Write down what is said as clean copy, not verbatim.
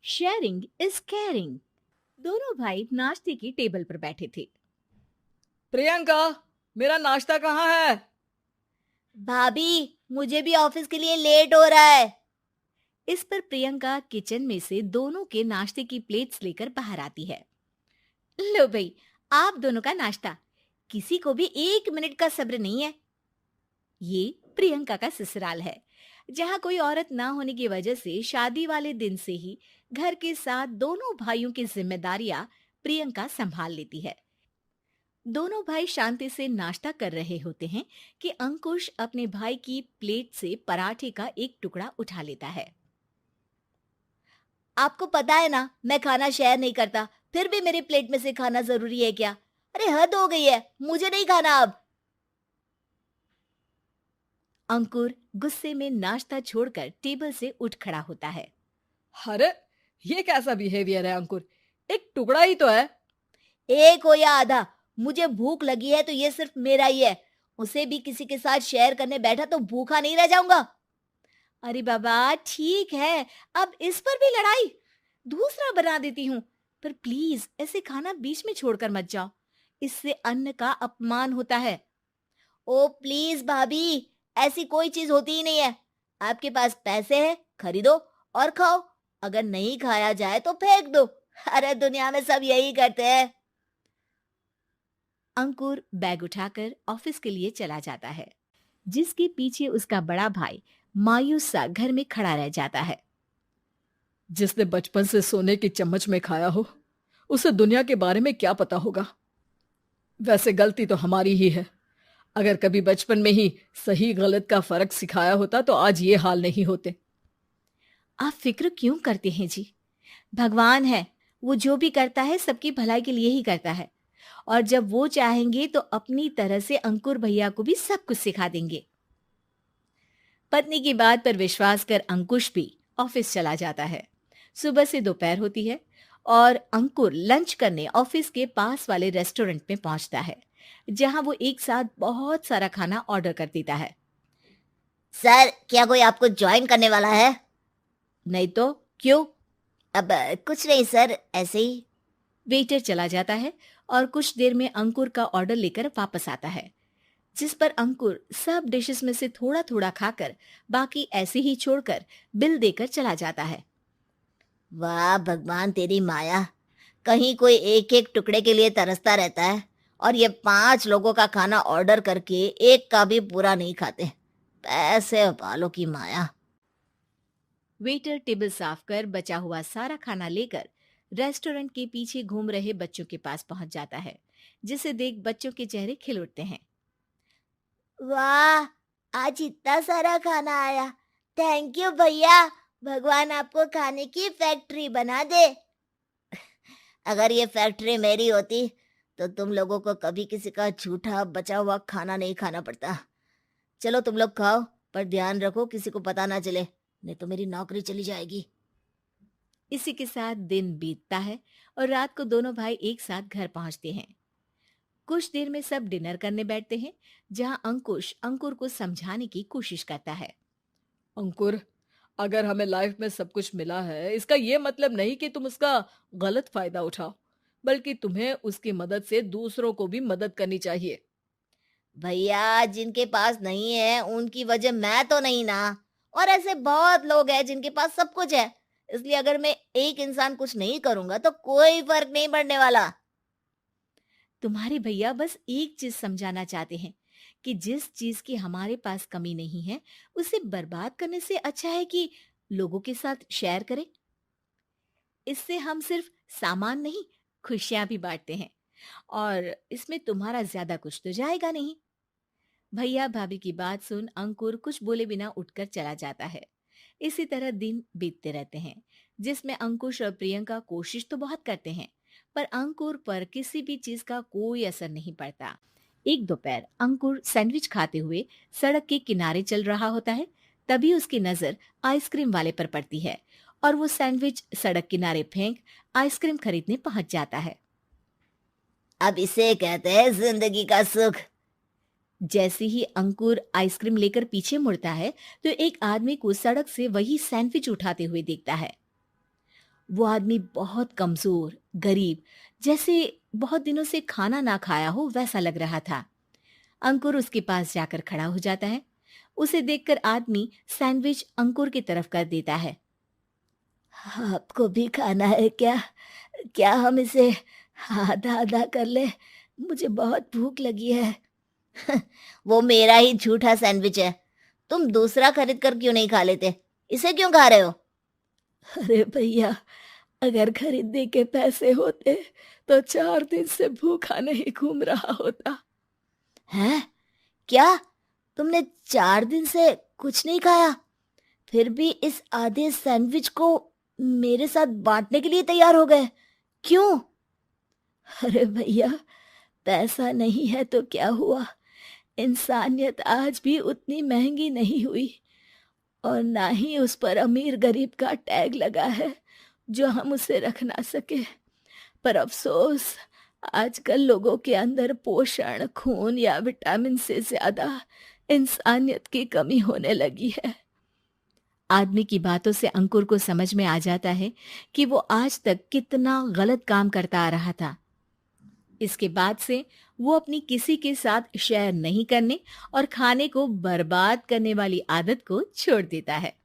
Sharing is caring. दोनों भाई नाश्ते की टेबल पर बैठे थे। प्रियंका, मेरा नाश्ता कहाँ है? भाभी, मुझे भी ऑफिस के लिए लेट हो रहा है। इस पर प्रियंका किचन में से दोनों के नाश्ते की प्लेट्स लेकर बाहर आती है। लो भाई, आप दोनों का नाश्ता। किसी को भी 1 मिनट का सब्र नहीं है। ये प्रियंका का ससुराल है, जहाँ कोई औरत ना होने की वजह से शादी वाले दिन से ही घर के साथ दोनों भाइयों की जिम्मेदारियां प्रियंका संभाल लेती है। दोनों भाई शांति से नाश्ता कर रहे होते हैं कि अंकुश अपने भाई की प्लेट से पराठे का एक टुकड़ा उठा लेता है। आपको पता है ना, मैं खाना शेयर नहीं करता, फिर भी मेरी प्लेट में से खाना जरूरी है क्या? अरे हद हो गई है, मुझे नहीं खाना अब। अंकुर गुस्से में नाश्ता छोड़कर टेबल से उठ खड़ा होता है। अरे, ये कैसा बिहेवियर है अंकुर? एक टुकड़ा ही तो है। एक हो या आधा, मुझे भूख लगी है तो ये सिर्फ मेरा ही है। उसे भी किसी के साथ शेयर करने बैठा तो भूखा नहीं रह जाऊंगा। अरे बाबा ठीक है, अब इस पर भी लड़ाई। दूसरा बना देती हूँ, पर प्लीज ऐसे खाना बीच में छोड़कर मत जाओ। इससे अन्न का अपमान होता है। ओ प्लीज भाभी, ऐसी कोई चीज होती ही नहीं है। आपके पास पैसे हैं, खरीदो और खाओ। अगर नहीं खाया जाए तो फेंक दो। अरे दुनिया में सब यही करते हैं। अंकुर बैग उठाकर ऑफिस के लिए चला जाता है, जिसके पीछे उसका बड़ा भाई मायूस सा घर में खड़ा रह जाता है। जिसने बचपन से सोने की चम्मच में खाया हो, उसे दुनिया के बारे में क्या पता होगा। वैसे गलती तो हमारी ही है। अगर कभी बचपन में ही सही गलत का फर्क सिखाया होता तो आज ये हाल नहीं होते। आप फिक्र क्यों करते हैं जी? भगवान है, वो जो भी करता है सबकी भलाई के लिए ही करता है। और जब वो चाहेंगे तो अपनी तरह से अंकुर भैया को भी सब कुछ सिखा देंगे। पत्नी की बात पर विश्वास कर अंकुश भी ऑफिस चला जाता है। सुबह से दोपहर होती है और अंकुर लंच करने ऑफिस के पास वाले रेस्टोरेंट में पहुंचता है, जहां वो एक साथ बहुत सारा खाना ऑर्डर कर देता है। सर, क्या कोई आपको ज्वाइन करने वाला है? नहीं तो क्यों? अब कुछ नहीं सर, ऐसे ही। वेटर चला जाता है और कुछ देर में अंकुर का ऑर्डर लेकर वापस आता है, जिस पर अंकुर सब डिशेस में से थोड़ा थोड़ा खाकर बाकी ऐसे ही छोड़कर बिल देकर चला जाता है। वाह भगवान, तेरी माया। कहीं कोई एक एक टुकड़े के लिए तरसता रहता है और ये 5 लोगों का खाना ऑर्डर करके एक का भी पूरा नहीं खाते। पैसे वालों की माया। वेटर टेबल साफ कर बचा हुआ सारा खाना लेकर रेस्टोरेंट के पीछे घूम रहे बच्चों के पास पहुंच जाता है, जिसे देख बच्चों के चेहरे खिल उठते हैं। वाह, आज इतना सारा खाना आया। थैंक यू भैया। भगवान आपको खाने की फैक्ट्री बना दे। अगर ये फैक्ट्री मेरी होती तो तुम लोगों को कभी किसी का झूठा बचा हुआ खाना नहीं खाना पड़ता। चलो तुम लोग खाओ, पर ध्यान रखो किसी को पता ना चले, नहीं तो मेरी नौकरी चली जाएगी। इसी के साथ दिन बीतता है और रात को दोनों भाई एक साथ घर पहुंचते हैं। कुछ देर में सब डिनर करने बैठते हैं, जहां अंकुश अंकुर को समझाने की कोशिश करता है। अंकुर, अगर हमें लाइफ में सब कुछ मिला है, इसका ये मतलब नहीं कि तुम उसका गलत फायदा उठाओ, बल्कि तुम्हें उसकी मदद से दूसरों को भी मदद करनी चाहिए। भैया, जिनके पास नहीं है उनकी वजह मैं तो नहीं ना। और ऐसे बहुत लोग हैं जिनके पास सब कुछ है। इसलिए अगर मैं एक इंसान कुछ नहीं करूंगा तो कोई फर्क नहीं पड़ने वाला। तुम्हारे भैया बस एक चीज समझाना चाहते हैं कि जिस चीज की हमारे पास कमी नहीं है, उसे बर्बाद करने से अच्छा है कि लोगों के साथ शेयर करें। इससे हम सिर्फ सामान नहीं, खुशियां भी बांटते हैं, और इसमें तुम्हारा ज्यादा कुछ तो जाएगा नहीं। भैया भाभी की बात सुन अंकुर कुछ बोले बिना उठकर चला जाता है। इसी तरह दिन बीतते रहते हैं, जिसमें अंकुश और प्रियंका कोशिश तो बहुत करते हैं, पर अंकुर पर किसी भी चीज का कोई असर नहीं पड़ता। एक दोपहर अंकुर सैंडविच खाते हुए सड़क के किनारे चल रहा होता है। तभी उसकी नजर आइसक्रीम वाले पर पड़ती है और वो सैंडविच सड़क किनारे फेंक आइसक्रीम खरीदने पहुंच जाता है। अब इसे कहते हैं जिंदगी का सुख। जैसे ही अंकुर आइसक्रीम लेकर पीछे मुड़ता है तो एक आदमी को सड़क से वही सैंडविच उठाते हुए देखता है। वो आदमी बहुत कमजोर, गरीब, जैसे बहुत दिनों से खाना ना खाया हो वैसा लग रहा था। अंकुर उसके पास जाकर खड़ा हो जाता है। उसे देखकर आदमी सैंडविच अंकुर की तरफ कर देता है। आपको भी खाना है क्या? क्या हम इसे आधा आधा कर ले? मुझे बहुत भूख लगी है। वो मेरा ही झूठा सैंडविच है। तुम दूसरा खरीद कर क्यों नहीं खा लेते? इसे क्यों खा रहे हो? अरे भैया, अगर खरीदने के पैसे होते तो 4 दिन से भूखा नहीं घूम रहा होता। हैं? क्या? तुमने 4 दिन से कुछ नहीं खाया, फिर भी इस आधे सैंडविच को मेरे साथ बांटने के लिए तैयार हो गए? क्यों? अरे भैया, पैसा नहीं है तो क्या हुआ, इंसानियत आज भी उतनी महंगी नहीं हुई, और ना ही उस पर अमीर गरीब का टैग लगा है जो हम उसे रख ना सके। पर अफसोस, आजकल लोगों के अंदर पोषण, खून या विटामिन से ज्यादा इंसानियत की कमी होने लगी है। आदमी की बातों से अंकुर को समझ में आ जाता है कि वो आज तक कितना गलत काम करता आ रहा था। इसके बाद से वो अपनी किसी के साथ शेयर नहीं करने और खाने को बर्बाद करने वाली आदत को छोड़ देता है।